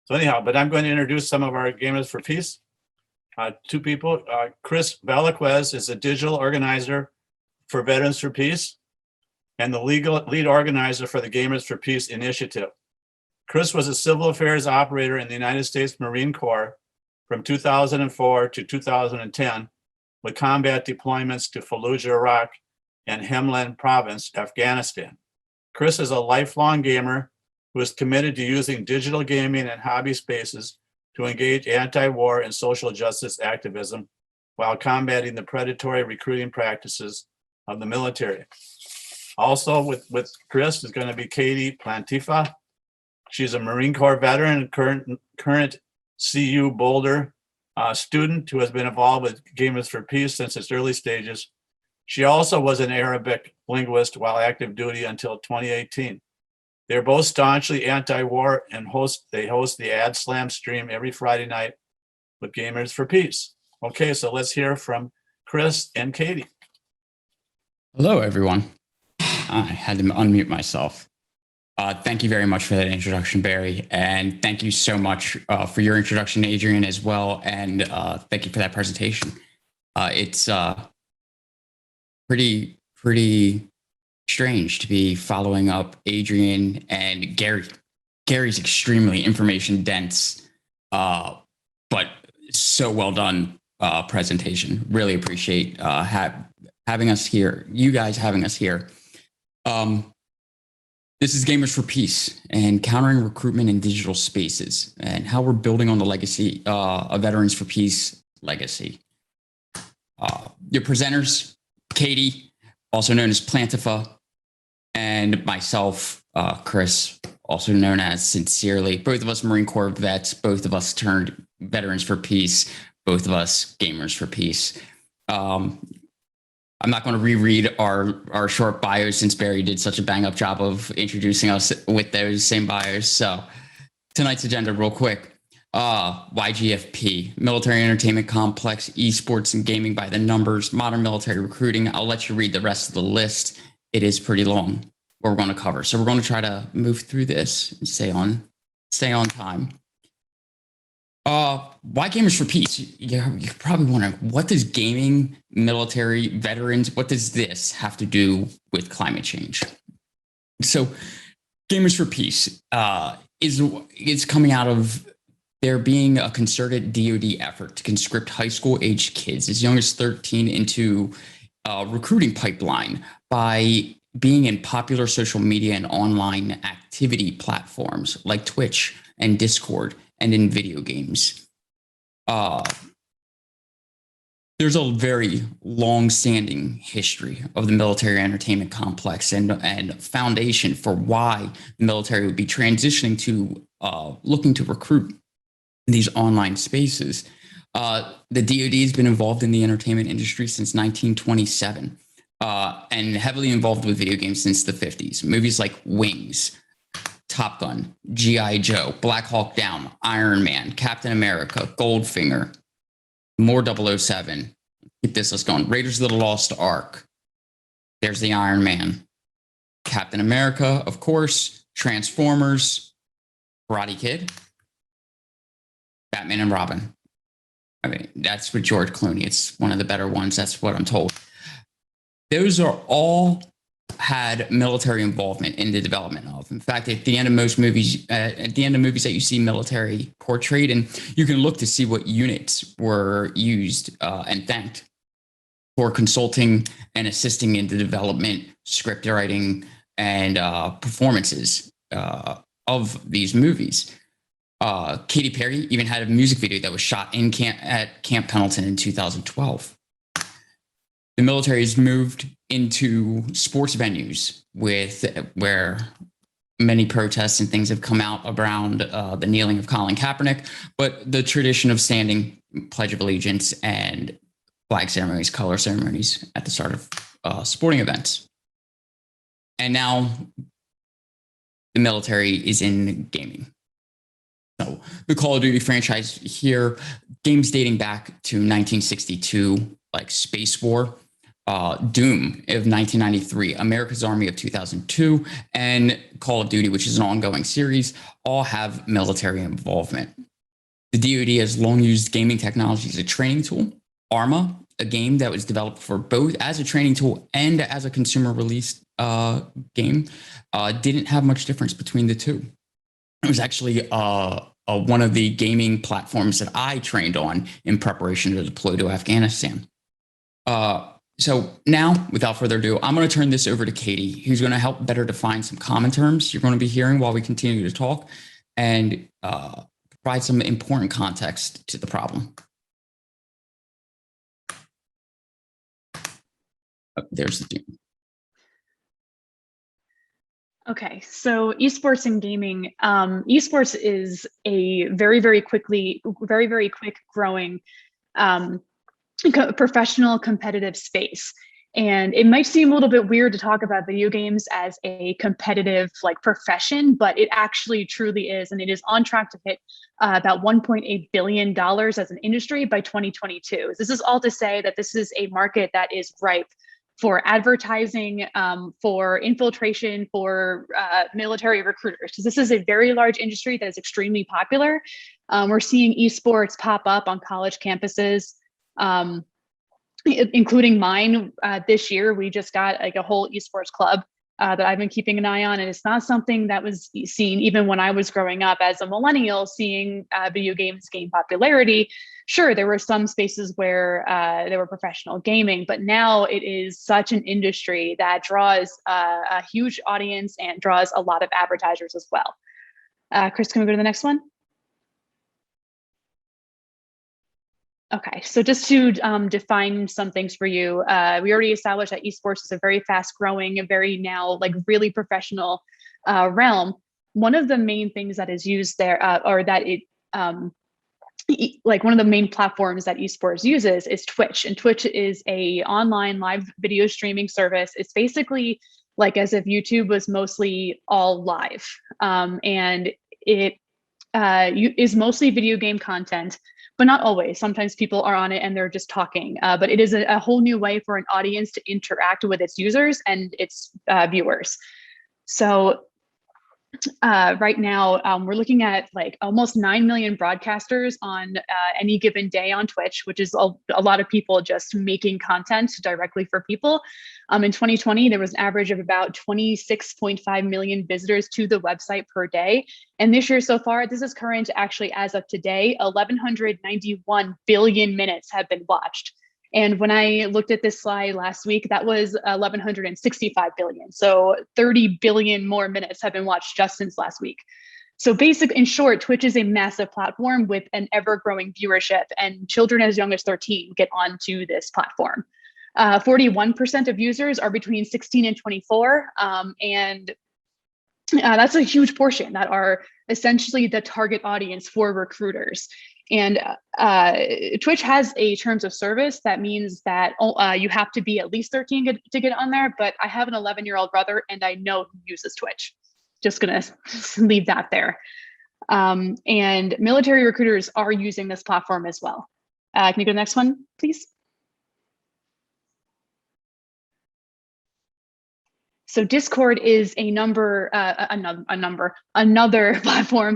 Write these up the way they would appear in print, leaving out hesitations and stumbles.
So anyhow, but I'm going to introduce some of our Gamers for Peace. Two people. Chris Valaquez is a digital organizer for Veterans for Peace and the lead organizer for the Gamers for Peace initiative. Chris was a civil affairs operator in the United States Marine Corps from 2004 to 2010 with combat deployments to Fallujah, Iraq, and Helmand Province, Afghanistan. Chris is a lifelong gamer who is committed to using digital gaming and hobby spaces to engage anti-war and social justice activism while combating the predatory recruiting practices of the military. Also with Chris is going to be Katie Plantifa. She's a Marine Corps veteran and current CU Boulder student who has been involved with Gamers for Peace since its early stages. She also was an Arabic linguist while active duty until 2018. They're both staunchly anti-war and they host the Ad Slam stream every Friday night with Gamers for Peace. Okay, so let's hear from Chris and Katie. Hello, everyone. I had to unmute myself. Thank you very much for that introduction, Barry. And thank you so much for your introduction, Adrian, as well. And thank you for that presentation. It's pretty strange to be following up Adrian and Gary. Gary's extremely information dense, but so well done presentation. Really appreciate having us here, you guys having us here. This is Gamers for Peace and countering recruitment in digital spaces and how we're building on the legacy of Veterans for Peace legacy. Your presenters, Katie, also known as Plantifa, and myself, Chris, also known as Sincerely. Both of us Marine Corps vets, both of us turned Veterans for Peace, both of us Gamers for Peace. I'm not going to reread our short bios since Barry did such a bang-up job of introducing us with those same bios. So tonight's agenda real quick. YGFP, Military Entertainment Complex, Esports and Gaming by the Numbers, Modern Military Recruiting. I'll let you read the rest of the list. It is pretty long, what we're going to cover. So we're going to try to move through this and stay on time. Why Gamers for Peace? You're probably wondering, what does gaming, military, veterans, what does this have to do with climate change? So Gamers for Peace is coming out of there being a concerted DoD effort to conscript high school age kids as young as 13 into a recruiting pipeline by being in popular social media and online activity platforms like Twitch and Discord and in video games. There's a very long-standing history of the military entertainment complex and foundation for why the military would be transitioning to looking to recruit in these online spaces. The DoD has been involved in the entertainment industry since 1927 and heavily involved with video games since the 50s. Movies like Wings, Top Gun, G.I. Joe, Black Hawk Down, Iron Man, Captain America, Goldfinger, more 007. Keep this list going. Raiders of the Lost Ark. There's the Iron Man. Captain America, of course. Transformers, Karate Kid, Batman and Robin. I mean, that's with George Clooney. It's one of the better ones. That's what I'm told. Those are all had military involvement in the development of. In fact, at the end of most movies, that you see military portrayed, and you can look to see what units were used and thanked for consulting and assisting in the development, script writing, and performances of these movies. Katy Perry even had a music video that was shot at Camp Pendleton in 2012. The military has moved into sports venues where many protests and things have come out around the kneeling of Colin Kaepernick, but the tradition of standing Pledge of Allegiance and flag ceremonies, color ceremonies at the start of sporting events. And now the military is in gaming. So the Call of Duty franchise here, games dating back to 1962, like Space War, Doom of 1993, America's Army of 2002, and Call of Duty, which is an ongoing series, all have military involvement. The DoD has long used gaming technology as a training tool. Arma, a game that was developed for both as a training tool and as a consumer release game, didn't have much difference between the two. It was actually one of the gaming platforms that I trained on in preparation to deploy to Afghanistan. So now, without further ado, I'm going to turn this over to Katie, who's going to help better define some common terms you're going to be hearing while we continue to talk and provide some important context to the problem. Oh, there's the Doom. Okay, so esports and gaming. Esports is a very, very quick growing professional competitive space. And it might seem a little bit weird to talk about video games as a competitive profession, but it actually truly is. And it is on track to hit about $1.8 billion as an industry by 2022. This is all to say that this is a market that is ripe for advertising, for infiltration, for military recruiters. So this is a very large industry that is extremely popular. We're seeing esports pop up on college campuses, including mine. This year, we just got a whole esports club that I've been keeping an eye on. And it's not something that was seen even when I was growing up as a millennial, seeing video games gain popularity. Sure, there were some spaces where there were professional gaming, but now it is such an industry that draws a huge audience and draws a lot of advertisers as well. Chris, can we go to the next one? Okay, so just to define some things for you, we already established that esports is a very fast growing, a very now really professional realm. One of the main things that is used there, or that it, one of the main platforms that esports uses is Twitch. And Twitch is a online live video streaming service. It's basically as if YouTube was mostly all live. And it is mostly video game content, but not always. Sometimes people are on it and they're just talking, but it is a whole new way for an audience to interact with its users and its viewers. So right now, we're looking at almost 9 million broadcasters on any given day on Twitch, which is a lot of people just making content directly for people. In 2020, there was an average of about 26.5 million visitors to the website per day. And this year so far, this is current actually as of today, 1,191 billion minutes have been watched. And when I looked at this slide last week, that was 1,165 billion. So 30 billion more minutes have been watched just since last week. So in short, Twitch is a massive platform with an ever-growing viewership, and children as young as 13 get onto this platform. 41% of users are between 16 and 24, and that's a huge portion that are essentially the target audience for recruiters. And Twitch has a terms of service that means that you have to be at least 13 to get on there. But I have an 11-year-old brother, and I know who uses Twitch. Just gonna leave that there. And military recruiters are using this platform as well. Can you go to the next one, please? So Discord is another platform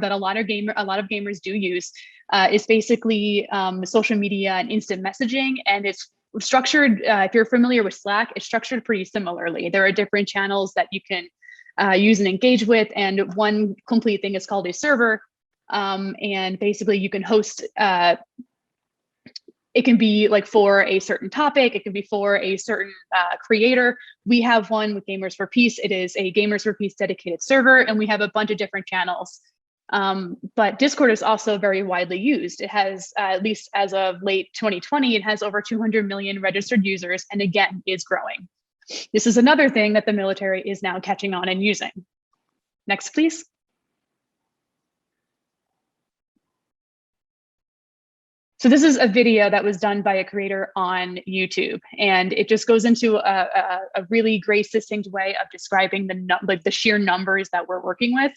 that a lot of gamers do use. It's basically social media and instant messaging, and it's structured. If you're familiar with Slack, it's structured pretty similarly. There are different channels that you can use and engage with, and one complete thing is called a server. And basically, you can host. It can be for a certain topic. It can be for a certain creator. We have one with Gamers for Peace. It is a Gamers for Peace dedicated server, and we have a bunch of different channels. But Discord is also very widely used. It has, at least as of late 2020, it has over 200 million registered users, and again, is growing. This is another thing that the military is now catching on and using. Next, please. So this is a video that was done by a creator on YouTube, and it just goes into a really great, succinct way of describing the sheer numbers that we're working with.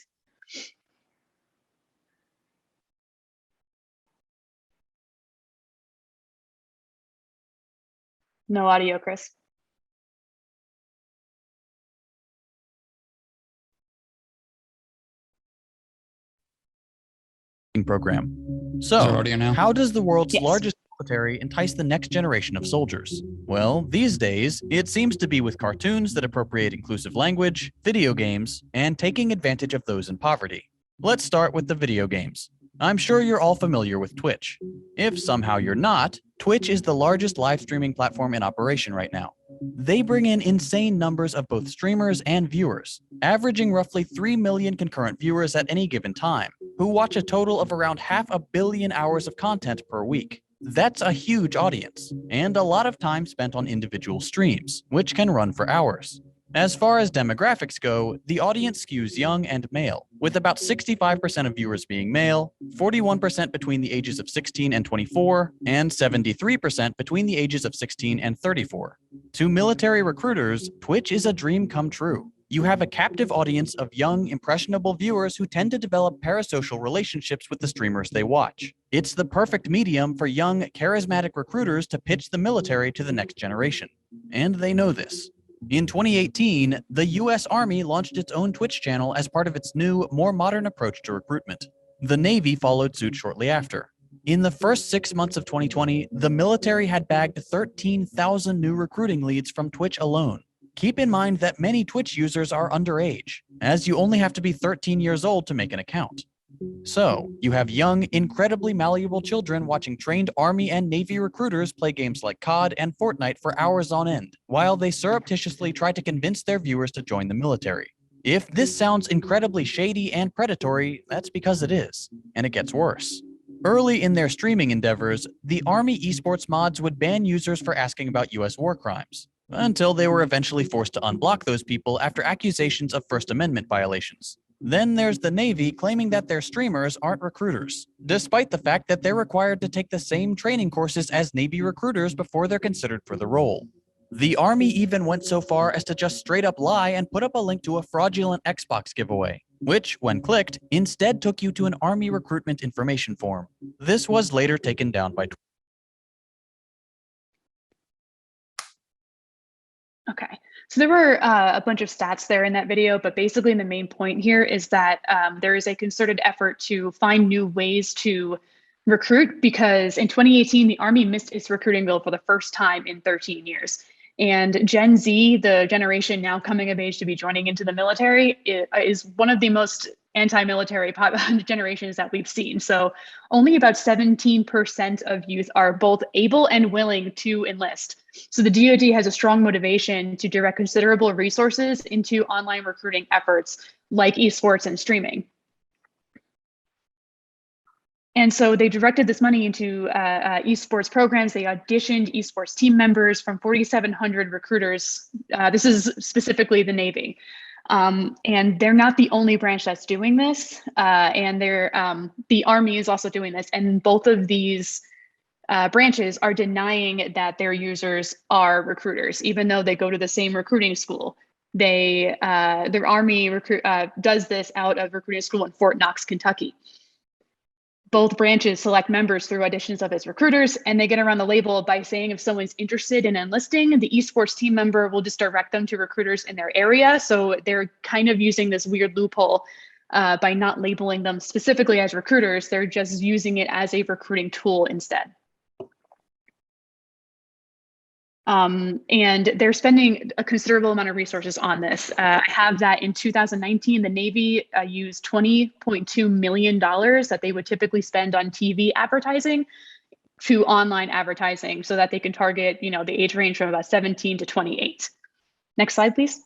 No audio, Chris. program. Is there So, audio now? how does the world's Yes. largest military entice the next generation of soldiers? Well, these days, it seems to be with cartoons that appropriate inclusive language, video games, and taking advantage of those in poverty. Let's start with the video games. I'm sure you're all familiar with Twitch. If somehow you're not, Twitch is the largest live streaming platform in operation right now. They bring in insane numbers of both streamers and viewers, averaging roughly 3 million concurrent viewers at any given time, who watch a total of around 500 million hours of content per week. That's a huge audience, and a lot of time spent on individual streams, which can run for hours. As far as demographics go, the audience skews young and male, with about 65% of viewers being male, 41% between the ages of 16 and 24, and 73% between the ages of 16 and 34. To military recruiters, Twitch is a dream come true. You have a captive audience of young, impressionable viewers who tend to develop parasocial relationships with the streamers they watch. It's the perfect medium for young, charismatic recruiters to pitch the military to the next generation. And they know this. In 2018, the US Army launched its own Twitch channel as part of its new, more modern approach to recruitment. The Navy followed suit shortly after. In the first 6 months of 2020, the military had bagged 13,000 new recruiting leads from Twitch alone. Keep in mind that many Twitch users are underage, as you only have to be 13 years old to make an account. So, you have young, incredibly malleable children watching trained Army and Navy recruiters play games like COD and Fortnite for hours on end, while they surreptitiously try to convince their viewers to join the military. If this sounds incredibly shady and predatory, that's because it is, and it gets worse. Early in their streaming endeavors, the Army esports mods would ban users for asking about US war crimes, until they were eventually forced to unblock those people after accusations of First Amendment violations. Then there's the Navy claiming that their streamers aren't recruiters, despite the fact that they're required to take the same training courses as Navy recruiters before they're considered for the role. The Army even went so far as to just straight up lie and put up a link to a fraudulent Xbox giveaway, which, when clicked, instead took you to an Army recruitment information form. This was later taken down by Okay, so there were a bunch of stats there in that video, but basically the main point here is that there is a concerted effort to find new ways to recruit, because in 2018, the Army missed its recruiting goal for the first time in 13 years. And Gen Z, the generation now coming of age to be joining into the military, is one of the most anti-military generations that we've seen. So only about 17% of youth are both able and willing to enlist. So the DoD has a strong motivation to direct considerable resources into online recruiting efforts like esports and streaming. And so they directed this money into esports programs. They auditioned esports team members from 4,700 recruiters. This is specifically the Navy. And they're not the only branch that's doing this. And the Army is also doing this. And both of these branches are denying that their users are recruiters, even though they go to the same recruiting school. Their Army does this out of recruiting school in Fort Knox, Kentucky. Both branches select members through auditions of its recruiters, and they get around the label by saying if someone's interested in enlisting, the esports team member will just direct them to recruiters in their area. So they're kind of using this weird loophole by not labeling them specifically as recruiters. They're just using it as a recruiting tool instead. And they're spending a considerable amount of resources on this. I have that in 2019, the Navy used $20.2 million that they would typically spend on TV advertising to online advertising so that they can target, the age range from about 17 to 28. Next slide, please.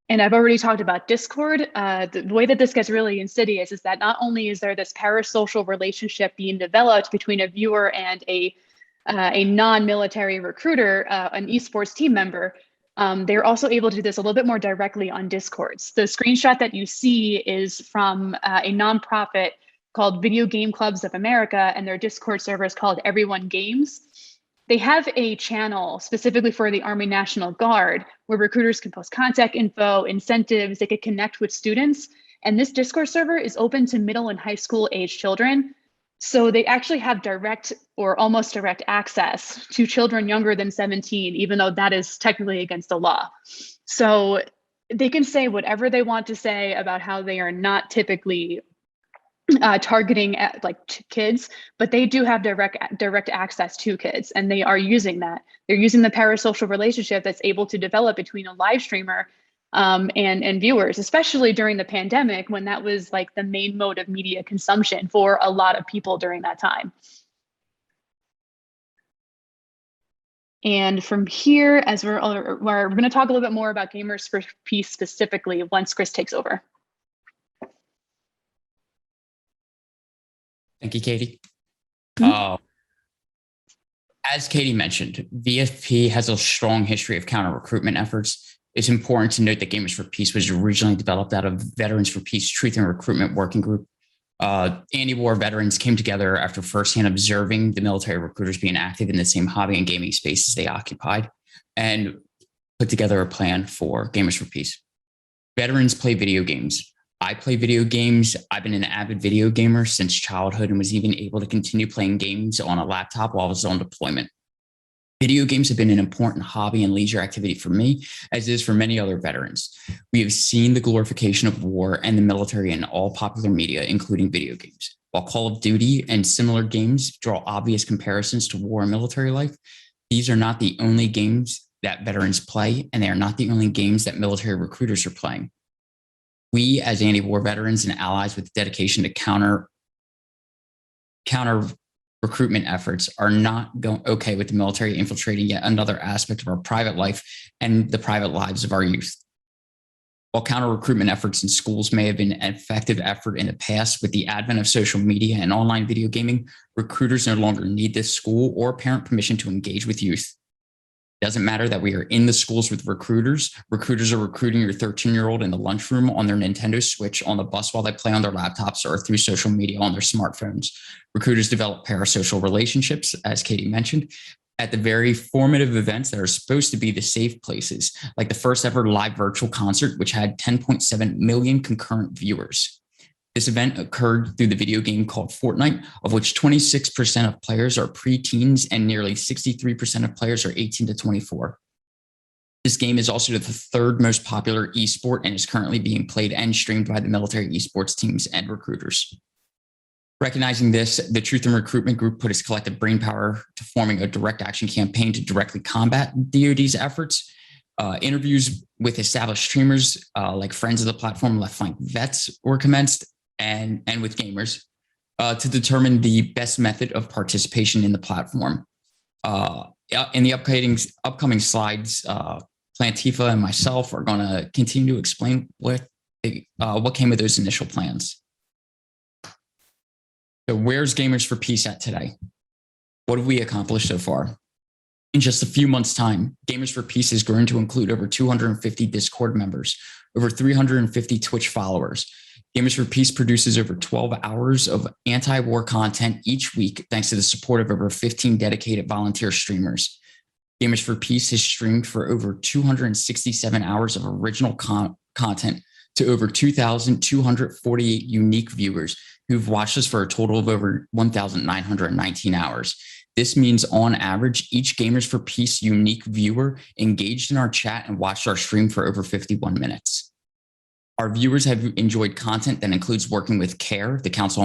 And I've already talked about Discord. The way that this gets really insidious is that not only is there this parasocial relationship being developed between a viewer and a non-military recruiter, an esports team member, they're also able to do this a little bit more directly on Discords. The screenshot that you see is from a nonprofit called Video Game Clubs of America, and their Discord server is called Everyone Games. They have a channel specifically for the Army National Guard where recruiters can post contact info, incentives, they could connect with students. And this Discord server is open to middle and high school age children. So they actually have direct or almost direct access to children younger than 17, even though that is technically against the law. So they can say whatever they want to say about how they are not typically targeting at kids, but they do have direct access to kids, and they are using that. They're using the parasocial relationship that's able to develop between a live streamer and viewers, especially during the pandemic, when that was like the main mode of media consumption for a lot of people during that time. And from here, as we're going to talk a little bit more about Gamers for Peace specifically once Chris takes over. Thank you, Katie. Mm-hmm. As Katie mentioned, VFP has a strong history of counter recruitment efforts. It's important to note that Gamers for Peace was originally developed out of Veterans for Peace Truth and Recruitment Working Group. Anti-war veterans came together after firsthand observing the military recruiters being active in the same hobby and gaming spaces they occupied, and put together a plan for Gamers for Peace. Veterans play video games. I play video games. I've been an avid video gamer since childhood and was even able to continue playing games on a laptop while I was on deployment. Video games have been an important hobby and leisure activity for me, as it is for many other veterans. We have seen the glorification of war and the military in all popular media, including video games. While Call of Duty and similar games draw obvious comparisons to war and military life, these are not the only games that veterans play, and they are not the only games that military recruiters are playing. We, as anti-war veterans and allies with dedication to counter recruitment efforts, are not okay with the military infiltrating yet another aspect of our private life and the private lives of our youth. While counter recruitment efforts in schools may have been an effective effort in the past, with the advent of social media and online video gaming, recruiters no longer need this school or parent permission to engage with youth. It doesn't matter that we are in the schools with recruiters. Recruiters are recruiting your 13-year-old in the lunchroom, on their Nintendo Switch, on the bus while they play on their laptops, or through social media on their smartphones. Recruiters develop parasocial relationships, as Katie mentioned, at the very formative events that are supposed to be the safe places, like the first ever live virtual concert, which had 10.7 million concurrent viewers. This event occurred through the video game called Fortnite, of which 26% of players are preteens and nearly 63% of players are 18 to 24. This game is also the third most popular esport and is currently being played and streamed by the military esports teams and recruiters. Recognizing this, the Truth and Recruitment Group put its collective brainpower to forming a direct action campaign to directly combat DoD's efforts. Interviews with established streamers like friends of the platform, Left Flank Vets, were commenced, and with gamers to determine the best method of participation in the platform. In the upcoming slides, Plantifa and myself are going to continue to explain what came with those initial plans. So where's Gamers for Peace at today? What have we accomplished so far? In just a few months' time, Gamers for Peace has grown to include over 250 Discord members, over 350 Twitch followers. Gamers for Peace produces over 12 hours of anti-war content each week, thanks to the support of over 15 dedicated volunteer streamers. Gamers for Peace has streamed for over 267 hours of original content to over 2,248 unique viewers who've watched us for a total of over 1,919 hours. This means, on average, each Gamers for Peace unique viewer engaged in our chat and watched our stream for over 51 minutes. Our viewers have enjoyed content that includes working with CARE, the Council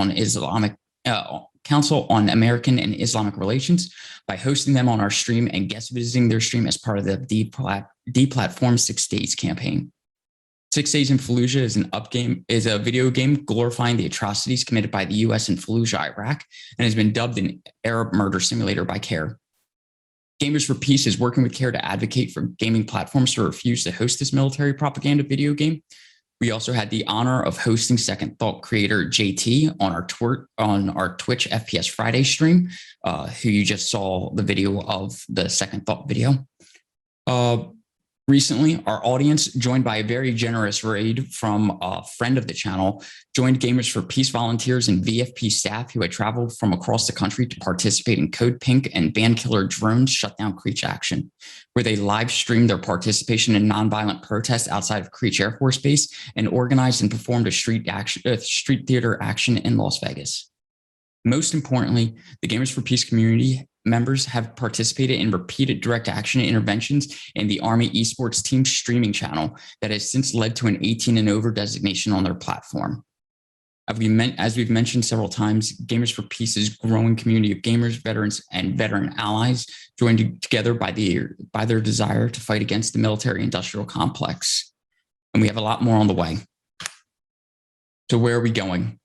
on American and Islamic Relations, by hosting them on our stream and guest visiting their stream as part of the Deplatform 6 Days campaign. 6 Days in Fallujah is a video game glorifying the atrocities committed by the U.S. in Fallujah, Iraq, and has been dubbed an Arab murder simulator by CARE. Gamers for Peace is working with CARE to advocate for gaming platforms to refuse to host this military propaganda video game. We also had the honor of hosting Second Thought creator JT on our Twitch FPS Friday stream, who you just saw the video of the Second Thought video. Recently, our audience, joined by a very generous raid from a friend of the channel, joined Gamers for Peace volunteers and VFP staff who had traveled from across the country to participate in Code Pink and Band Killer Drones Shutdown Creech Action, where they live streamed their participation in nonviolent protests outside of Creech Air Force Base and organized and performed a street theater action in Las Vegas. Most importantly, the Gamers for Peace community members have participated in repeated direct action interventions in the Army esports team streaming channel that has since led to an 18 and over designation on their platform. As we've mentioned several times, Gamers for Peace's growing community of gamers, veterans, and veteran allies joined together by their desire to fight against the military-industrial complex. And we have a lot more on the way. So where are we going?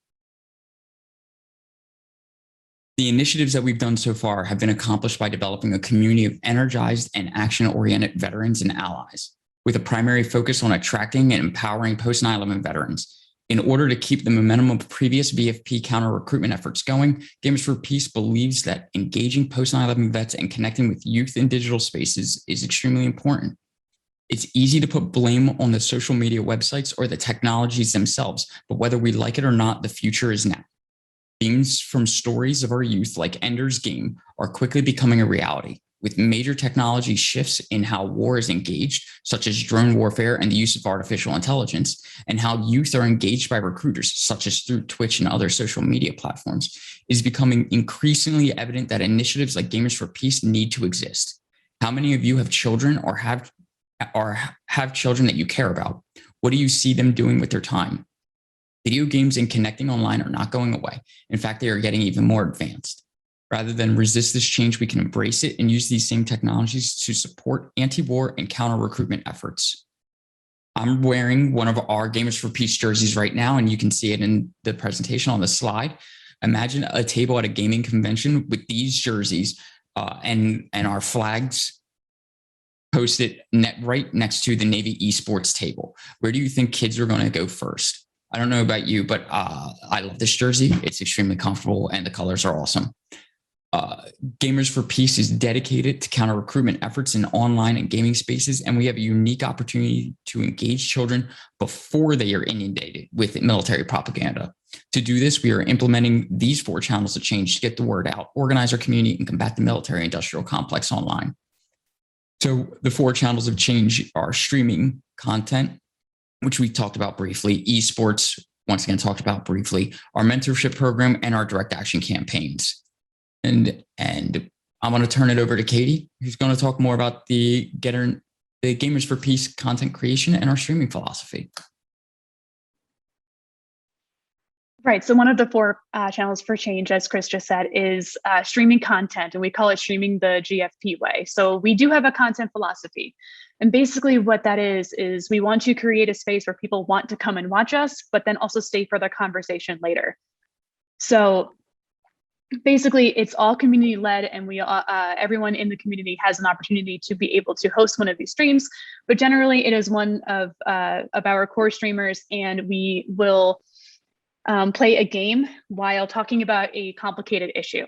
The initiatives that we've done so far have been accomplished by developing a community of energized and action-oriented veterans and allies, with a primary focus on attracting and empowering post-9/11 veterans. In order to keep the momentum of previous VFP counter recruitment efforts going, Gamers for Peace believes that engaging post-9/11 vets and connecting with youth in digital spaces is extremely important. It's easy to put blame on the social media websites or the technologies themselves, but whether we like it or not, the future is now. Themes from stories of our youth, like Ender's Game, are quickly becoming a reality, with major technology shifts in how war is engaged, such as drone warfare and the use of artificial intelligence, and how youth are engaged by recruiters, such as through Twitch and other social media platforms. It is becoming increasingly evident that initiatives like Gamers for Peace need to exist. How many of you have children or have children that you care about? What do you see them doing with their time? Video games and connecting online are not going away. In fact, they are getting even more advanced. Rather than resist this change, we can embrace it and use these same technologies to support anti-war and counter-recruitment efforts. I'm wearing one of our Gamers for Peace jerseys right now, and you can see it in the presentation on the slide. Imagine a table at a gaming convention with these jerseys and our flags posted right next to the Navy esports table. Where do you think kids are going to go first? I don't know about you, but I love this jersey. It's extremely comfortable and the colors are awesome. Gamers for Peace is dedicated to counter recruitment efforts in online and gaming spaces, and we have a unique opportunity to engage children before they are inundated with military propaganda. To do this, we are implementing these 4 channels of change to get the word out, organize our community, and combat the military-industrial complex online. So the 4 channels of change are streaming content, which we talked about briefly, esports, once again talked about briefly, our mentorship program, and our direct action campaigns. And I'm going to turn it over to Katie, who's going to talk more about the Gamers for Peace content creation and our streaming philosophy. Right. So one of the 4 channels for change, as Chris just said, is streaming content, and we call it streaming the GFP way. So we do have a content philosophy. And basically what that is we want to create a space where people want to come and watch us, but then also stay for the conversation later. So basically, it's all community led, and we everyone in the community has an opportunity to be able to host one of these streams. But generally, it is one of our core streamers, and we will play a game while talking about a complicated issue.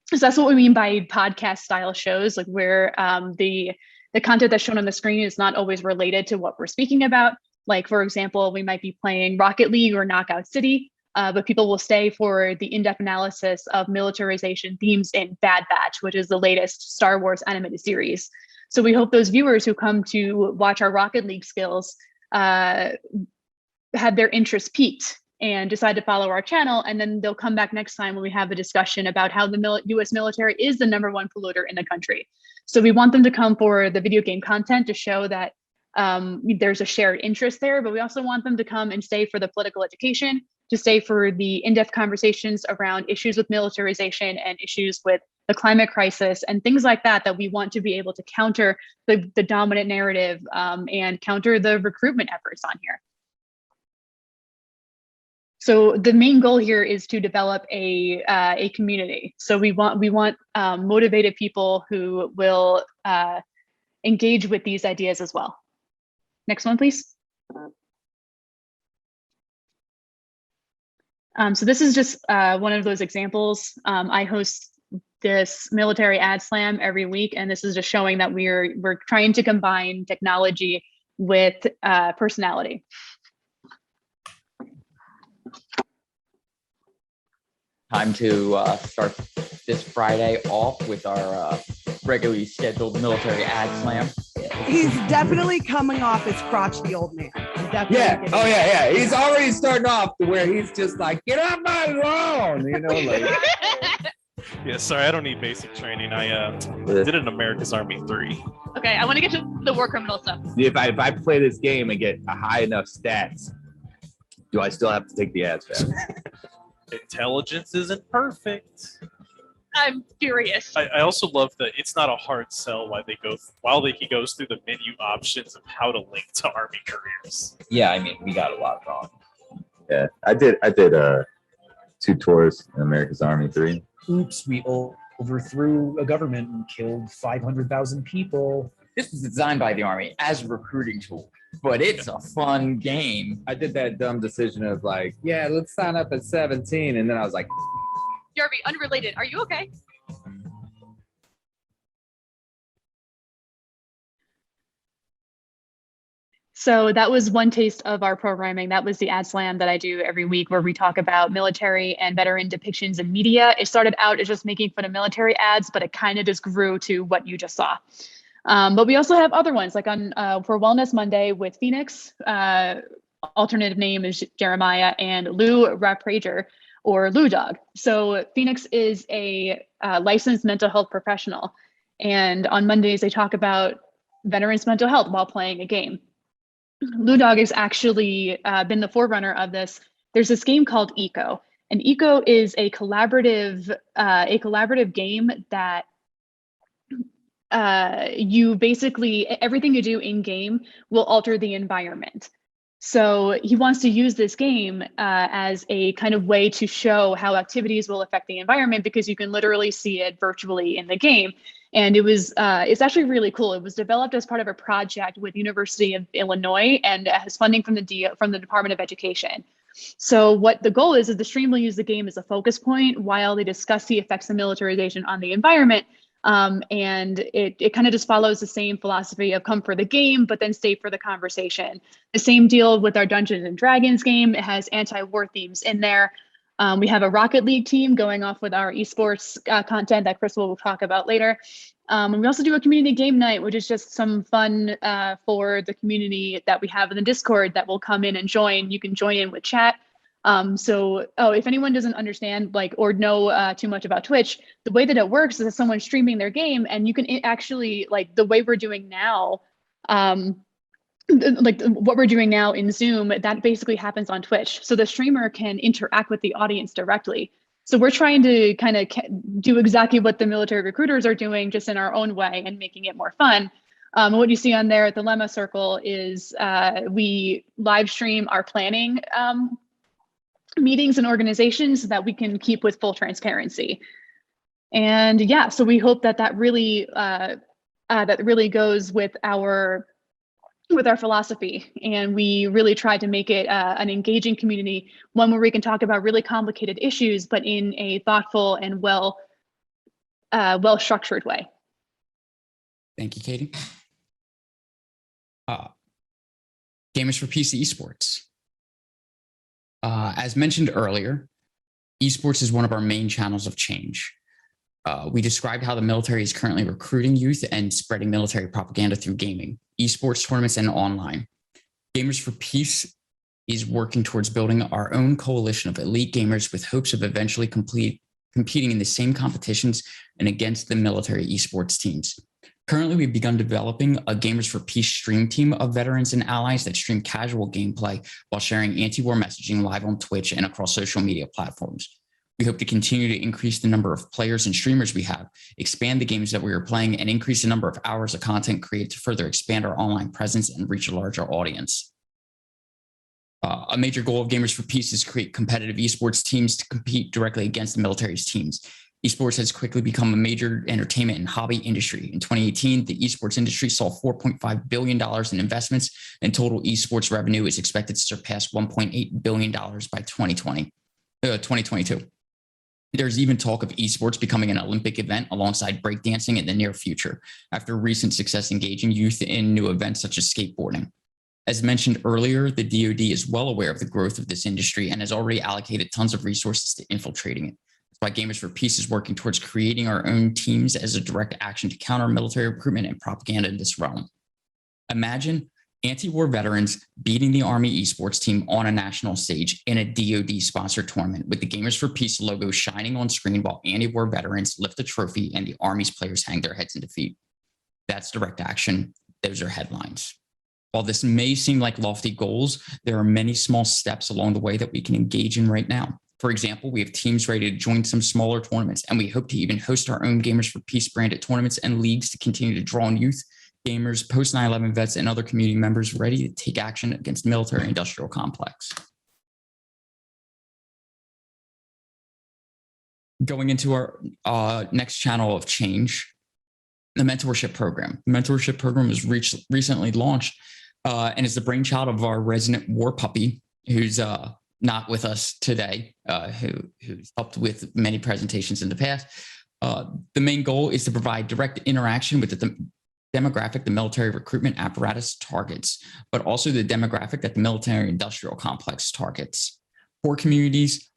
So that's what we mean by podcast style shows, like where the content that's shown on the screen is not always related to what we're speaking about. Like, for example, we might be playing Rocket League or Knockout City, but people will stay for the in-depth analysis of militarization themes in Bad Batch, which is the latest Star Wars animated series. So we hope those viewers who come to watch our Rocket League skills have their interest piqued and decide to follow our channel, and then they'll come back next time when we have a discussion about how the US military is the #1 polluter in the country. So we want them to come for the video game content to show that there's a shared interest there, but we also want them to come and stay for the political education, to stay for the in-depth conversations around issues with militarization and issues with the climate crisis and things like that, that we want to be able to counter the dominant narrative and counter the recruitment efforts on here. So the main goal here is to develop a community. So we want motivated people who will engage with these ideas as well. Next one, please. So this is just one of those examples. I host this military ad slam every week, and this is just showing that we're trying to combine technology with personality. Time to start this Friday off with our regularly scheduled military ad slam. He's definitely coming off as crotchety old man. Yeah. Oh, yeah. He's already starting off to where he's just like, get off my lawn, you know, like. Yeah, sorry, I don't need basic training. I did it in America's Army 3. Okay, I want to get to the war criminal stuff. If I play this game and get a high enough stats, do I still have to take the ads fast? Intelligence isn't perfect. I'm furious. I also love that it's not a hard sell he goes through the menu options of how to link to Army careers. Yeah, I mean, we got a lot wrong. Yeah, I did 2 tours in America's Army 3. Oops, we overthrew a government and killed 500,000 people. This was designed by the Army as a recruiting tool, but it's a fun game. I did that dumb decision of like, yeah, let's sign up at 17, and then I was like, Jarvie, unrelated. Are you okay? So that was one taste of our programming. That was the ad slam that I do every week where we talk about military and veteran depictions in media. It started out as just making fun of military ads, but it kind of just grew to what you just saw. But we also have other ones like on for Wellness Monday with Phoenix, alternative name is Jeremiah, and Lou Raprager or Lou Dog. So Phoenix is a licensed mental health professional. And on Mondays, they talk about veterans' mental health while playing a game. Lou Dog has actually been the forerunner of this. There's this game called Eco, and Eco is a collaborative game that you basically, everything you do in game will alter the environment. So he wants to use this game as a kind of way to show how activities will affect the environment, because you can literally see it virtually in the game. And it's actually really cool. It was developed as part of a project with University of Illinois and has funding from the Department of Education. So what the goal is the stream will use the game as a focus point while they discuss the effects of militarization on the environment. And it kind of just follows the same philosophy of come for the game, but then stay for the conversation. The same deal with our Dungeons and Dragons game. It has anti-war themes in there. We have a Rocket League team going off with our esports content that Chris will talk about later. And we also do a community game night, which is just some fun for the community that we have in the Discord that will come in and join. You can join in with chat. If anyone doesn't understand or know too much about Twitch, the way that it works is that someone's streaming their game, and you can actually, the way we're doing now, what we're doing now in Zoom, that basically happens on Twitch. So the streamer can interact with the audience directly. So we're trying to kind of do exactly what the military recruiters are doing, just in our own way and making it more fun. What you see on there at the Lemma Circle is we live stream our planning meetings and organizations so that we can keep with full transparency. And yeah, so we hope that really goes with our philosophy, and we really try to make it an engaging community, one where we can talk about really complicated issues, but in a thoughtful and well-structured way. Thank you, Katie. Gamers for Peace Esports. As mentioned earlier, esports is one of our main channels of change. We described how the military is currently recruiting youth and spreading military propaganda through gaming, esports tournaments, and online. Gamers for Peace is working towards building our own coalition of elite gamers with hopes of eventually competing in the same competitions and against the military esports teams. Currently, we've begun developing a Gamers for Peace stream team of veterans and allies that stream casual gameplay while sharing anti-war messaging live on Twitch and across social media platforms. We hope to continue to increase the number of players and streamers we have, expand the games that we are playing, and increase the number of hours of content created to further expand our online presence and reach a larger audience. A major goal of Gamers for Peace is to create competitive esports teams to compete directly against the military's teams. Esports has quickly become a major entertainment and hobby industry. In 2018, the esports industry saw $4.5 billion in investments, and total esports revenue is expected to surpass $1.8 billion by 2022. There's even talk of esports becoming an Olympic event alongside breakdancing in the near future, after recent success engaging youth in new events such as skateboarding. As mentioned earlier, the DoD is well aware of the growth of this industry and has already allocated tons of resources to infiltrating it. That's why Gamers for Peace is working towards creating our own teams as a direct action to counter military recruitment and propaganda in this realm. Imagine Anti-war veterans beating the Army esports team on a national stage in a DoD-sponsored tournament with the Gamers for Peace logo shining on screen while anti-war veterans lift a trophy and the Army's players hang their heads in defeat. That's direct action. Those are headlines. While this may seem like lofty goals, there are many small steps along the way that we can engage in right now. For example, we have teams ready to join some smaller tournaments, and we hope to even host our own Gamers for Peace branded tournaments and leagues to continue to draw on youth, gamers, post 9/11 vets, and other community members ready to take action against the military-industrial complex. Going into our next channel of change, the Mentorship Program. The Mentorship Program was recently launched and is the brainchild of our resident war puppy, who's not with us today, who's helped with many presentations in the past. The main goal is to provide direct interaction with the demographic the military recruitment apparatus targets, but also the demographic that the military industrial complex targets. Poor communities,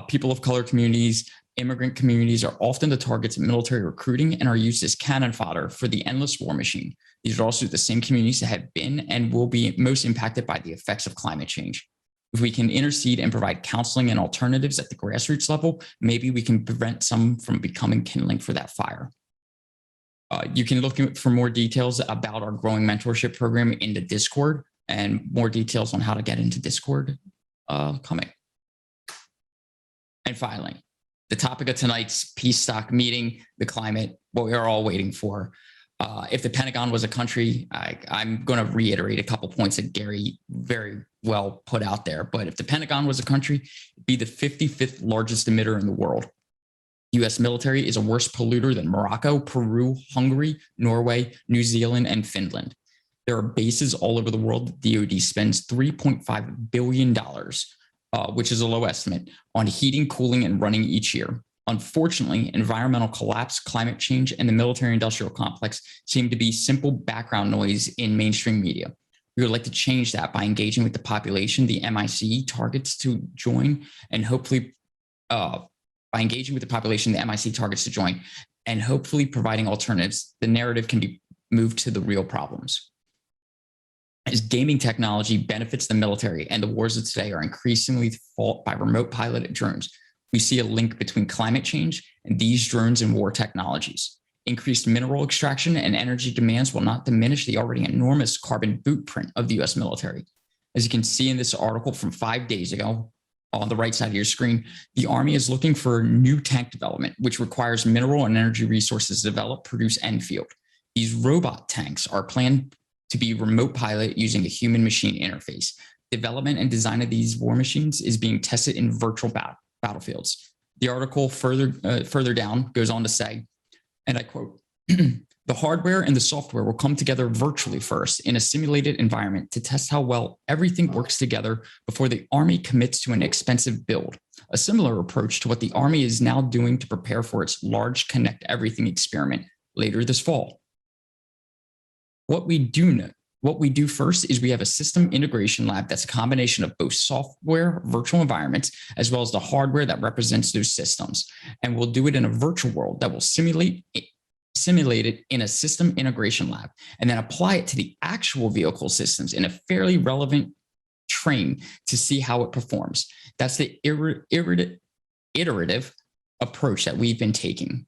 people of color communities, immigrant communities are often the targets of military recruiting and are used as cannon fodder for the endless war machine. These are also the same communities that have been and will be most impacted by the effects of climate change. If we can intercede and provide counseling and alternatives at the grassroots level, maybe we can prevent some from becoming kindling for that fire. You can look for more details about our growing mentorship program in the Discord, and more details on how to get into Discord coming. And finally, the topic of tonight's Peacestock meeting, the climate, what we are all waiting for. If the Pentagon was a country, I'm going to reiterate a couple points that Gary very well put out there. But if the Pentagon was a country, it'd be the 55th largest emitter in the world. U.S. military is a worse polluter than Morocco, Peru, Hungary, Norway, New Zealand, and Finland. There are bases all over the world. The DoD spends $3.5 billion, which is a low estimate, on heating, cooling, and running each year. Unfortunately, environmental collapse, climate change, and the military-industrial complex seem to be simple background noise in mainstream media. We would like to change that by engaging with the population the MIC targets to join, and hopefully by engaging with the population the MIC targets to join, and hopefully providing alternatives, the narrative can be moved to the real problems. As gaming technology benefits the military and the wars of today are increasingly fought by remote piloted drones, we see a link between climate change and these drones and war technologies. Increased mineral extraction and energy demands will not diminish the already enormous carbon footprint of the U.S. military. As you can see in this article from 5 days ago, on the right side of your screen, the Army is looking for new tank development, which requires mineral and energy resources to develop, produce, and field. These robot tanks are planned to be remote pilot using a human-machine interface. Development and design of these war machines is being tested in virtual battlefields. The article further down goes on to say, and I quote, "The hardware and the software will come together virtually first in a simulated environment to test how well everything works together before the Army commits to an expensive build, a similar approach to what the Army is now doing to prepare for its large Connect Everything experiment later this fall. What we do first is we have a system integration lab that's a combination of both software, virtual environments, as well as the hardware that represents those systems. And we'll do it in a virtual world that will simulate it in a system integration lab, and then apply it to the actual vehicle systems in a fairly relevant train to see how it performs. That's the iterative approach that we've been taking.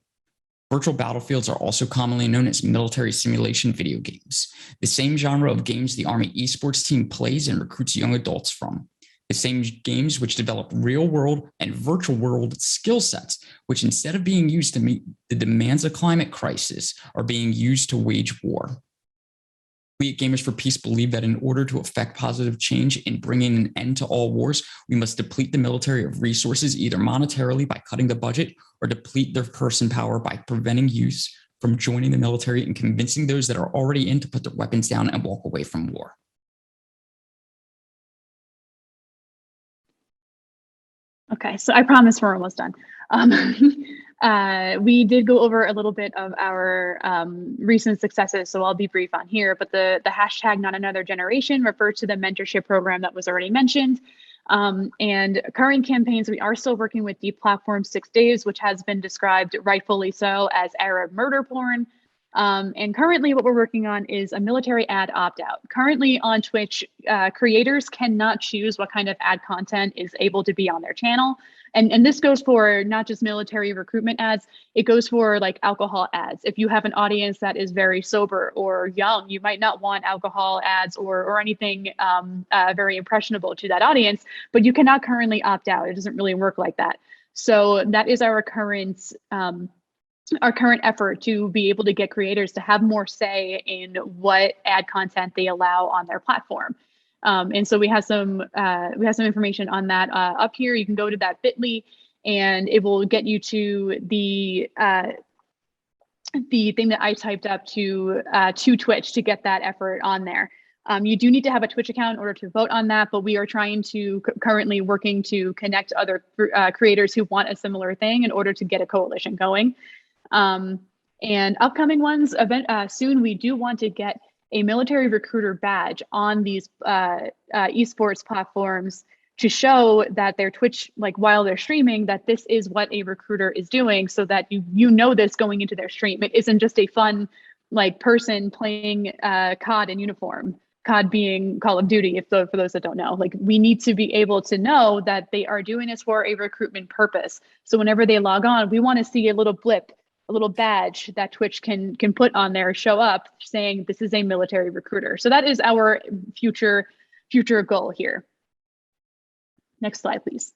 Virtual battlefields are also commonly known as military simulation video games, the same genre of games the Army esports team plays and recruits young adults from. The same games which develop real world and virtual world skill sets, which instead of being used to meet the demands of climate crisis, are being used to wage war. We at Gamers for Peace believe that in order to effect positive change in bringing an end to all wars, we must deplete the military of resources, either monetarily by cutting the budget, or deplete their person power by preventing youth from joining the military and convincing those that are already in to put their weapons down and walk away from war." Okay, so I promise we're almost done. We did go over a little bit of our recent successes, so I'll be brief on here, but the hashtag Not Another Generation refers to the mentorship program that was already mentioned. And current campaigns, we are still working with Deplatform 6 Days, which has been described rightfully so as Arab murder porn. And currently what we're working on is a military ad opt-out. Currently on Twitch, creators cannot choose what kind of ad content is able to be on their channel. And this goes for not just military recruitment ads, it goes for like alcohol ads. If you have an audience that is very sober or young, you might not want alcohol ads or anything very impressionable to that audience, but you cannot currently opt out. It doesn't really work like that. So that is our current effort to be able to get creators to have more say in what ad content they allow on their platform. And so we have some information on that up here. You can go to that bit.ly and it will get you to the thing that I typed up to Twitch to get that effort on there. You do need to have a Twitch account in order to vote on that, but we are trying to currently working to connect other creators who want a similar thing in order to get a coalition going. And upcoming ones soon, we do want to get a military recruiter badge on these esports platforms to show that their Twitch, like while they're streaming, that this is what a recruiter is doing, so that you know this going into their stream. It isn't just a fun like person playing COD in uniform. COD being Call of Duty, for those that don't know. Like, we need to be able to know that they are doing this for a recruitment purpose. So whenever they log on, we want to see a little blip, a little badge that Twitch can put on there, show up saying this is a military recruiter. So that is our future goal here. Next slide, please.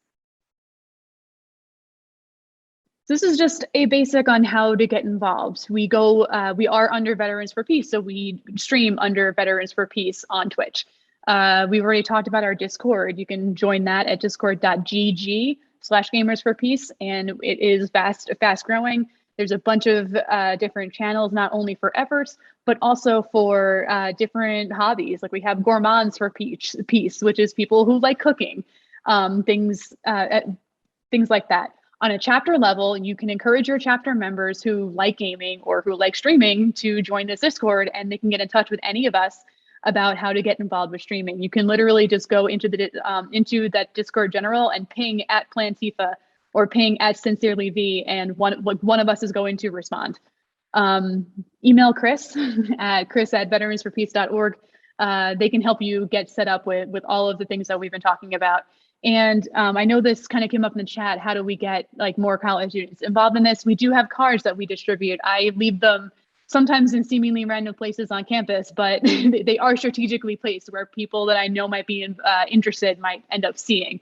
This is just a basic on how to get involved. We are under Veterans for Peace, so we stream under Veterans for Peace on Twitch. We've already talked about our Discord. You can join that at discord.gg/gamersforpeace, and it is fast growing. There's a bunch of different channels, not only for efforts, but also for different hobbies. Like we have Gourmands for Peace, which is people who like cooking, things like that. On a chapter level, you can encourage your chapter members who like gaming or who like streaming to join this Discord, and they can get in touch with any of us about how to get involved with streaming. You can literally just go into that Discord general and ping at Plantifa or ping at SincerelyV, and one of us is going to respond. Email Chris at chris@veteransforpeace.org. They can help you get set up with all of the things that we've been talking about. And I know this kind of came up in the chat. How do we get like more college students involved in this? We do have cards that we distribute. I leave them sometimes in seemingly random places on campus, but they are strategically placed where people that I know might be interested might end up seeing.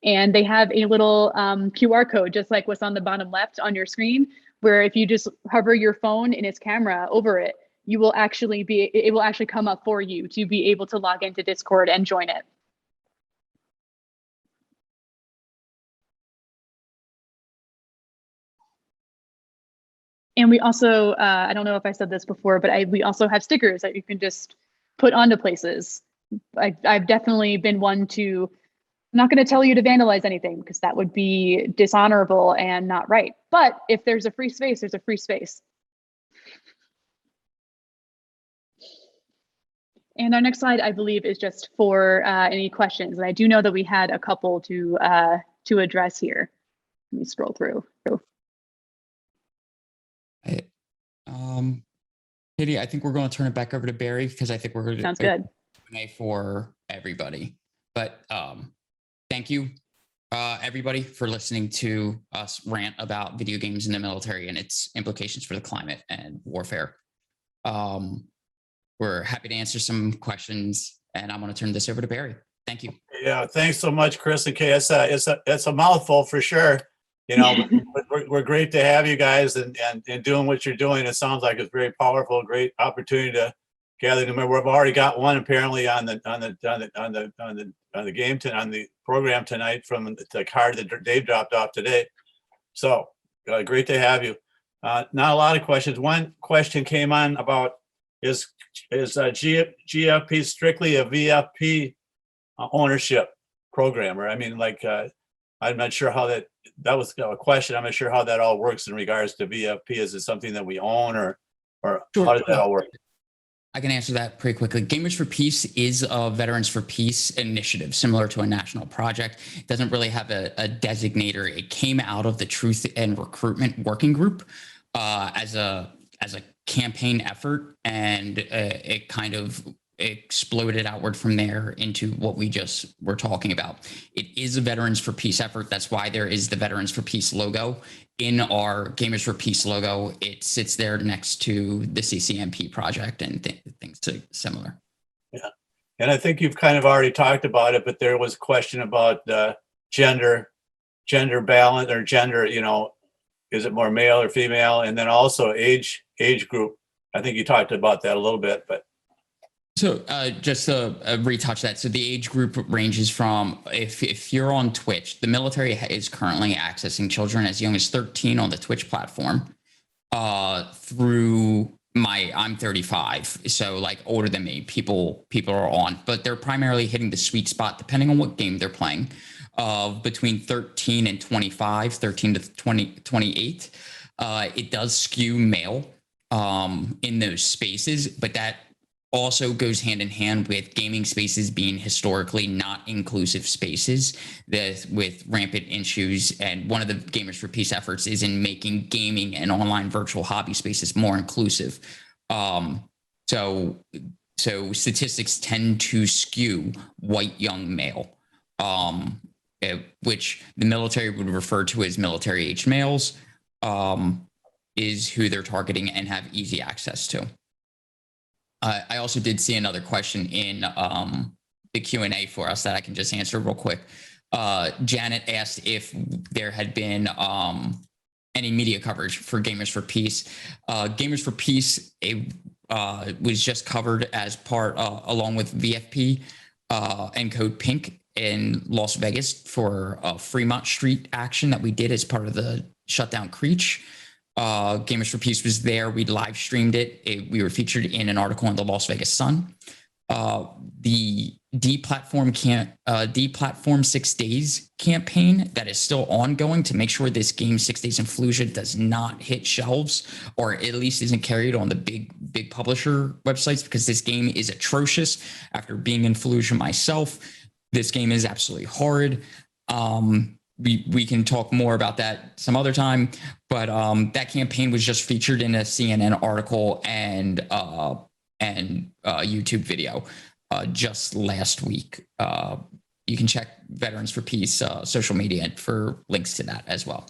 And they have a little QR code, just like what's on the bottom left on your screen, where if you just hover your phone and its camera over it, it will actually come up for you to be able to log into Discord and join it. And we also, I don't know if I said this before, but we also have stickers that you can just put onto places. I've definitely been one to, I'm not going to tell you to vandalize anything because that would be dishonorable and not right. But if there's a free space, there's a free space. And our next slide, I believe, is just for any questions. And I do know that we had a couple to address here. Let me scroll through. Katie, I think we're going to turn it back over to Barry because I think we're going to Sounds good. Q&A for everybody. But thank you, everybody, for listening to us rant about video games in the military and its implications for the climate and warfare. We're happy to answer some questions, and I'm going to turn this over to Barry. Thank you. Yeah, thanks so much, Chris and Kay. It's a mouthful for sure. You know, we're great to have you guys and doing what you're doing. It sounds like it's very powerful, great opportunity to gather. We've already got one apparently on the game on the program tonight from the card that Dave dropped off today. So great to have you. Not a lot of questions. One question came on about is GFP strictly a VFP ownership program? Or I mean, like I'm not sure how that was a question. I'm not sure how that all works in regards to VFP. Is it something that we own or Sure. how does that all work? I can answer that pretty quickly. Gamers for Peace is a Veterans for Peace initiative, similar to a national project. It doesn't really have a designator. It came out of the Truth and Recruitment Working Group as a campaign effort, and it kind of exploded outward from there into what we just were talking about. It is a Veterans for Peace effort. That's why there is the Veterans for Peace logo in our Gamers for Peace logo. It sits there next to the CCMP project and things similar. Yeah. And I think you've kind of already talked about it, but there was a question about gender balance, or gender, is it more male or female? And then also age group. I think you talked about that a little bit, but. So just to retouch that, so the age group ranges from, if you're on Twitch, the military is currently accessing children as young as 13 on the Twitch platform through I'm 35, so like older than me, people are on, but they're primarily hitting the sweet spot, depending on what game they're playing, of between 13 and 25, 13 to 28. It does skew male in those spaces, but that also goes hand in hand with gaming spaces being historically not inclusive spaces with rampant issues. And one of the Gamers for Peace efforts is in making gaming and online virtual hobby spaces more inclusive. So statistics tend to skew white young male, which the military would refer to as military-aged males, is who they're targeting and have easy access to. I also did see another question in the Q&A for us that I can just answer real quick. Janet asked if there had been any media coverage for Gamers for Peace. Gamers for Peace was just covered as part, along with VFP and Code Pink in Las Vegas for a Fremont Street action that we did as part of the Shutdown Creech. Gamers for Peace was there. We live streamed it. We were featured in an article in the Las Vegas Sun. The Deplatform 6 Days campaign that is still ongoing to make sure this game 6 Days in Fallujah does not hit shelves, or at least isn't carried on the big publisher websites, because this game is atrocious. After being in Fallujah myself, this game is absolutely horrid. We can talk more about that some other time, but that campaign was just featured in a CNN article and YouTube video just last week. You can check Veterans for Peace social media for links to that as well.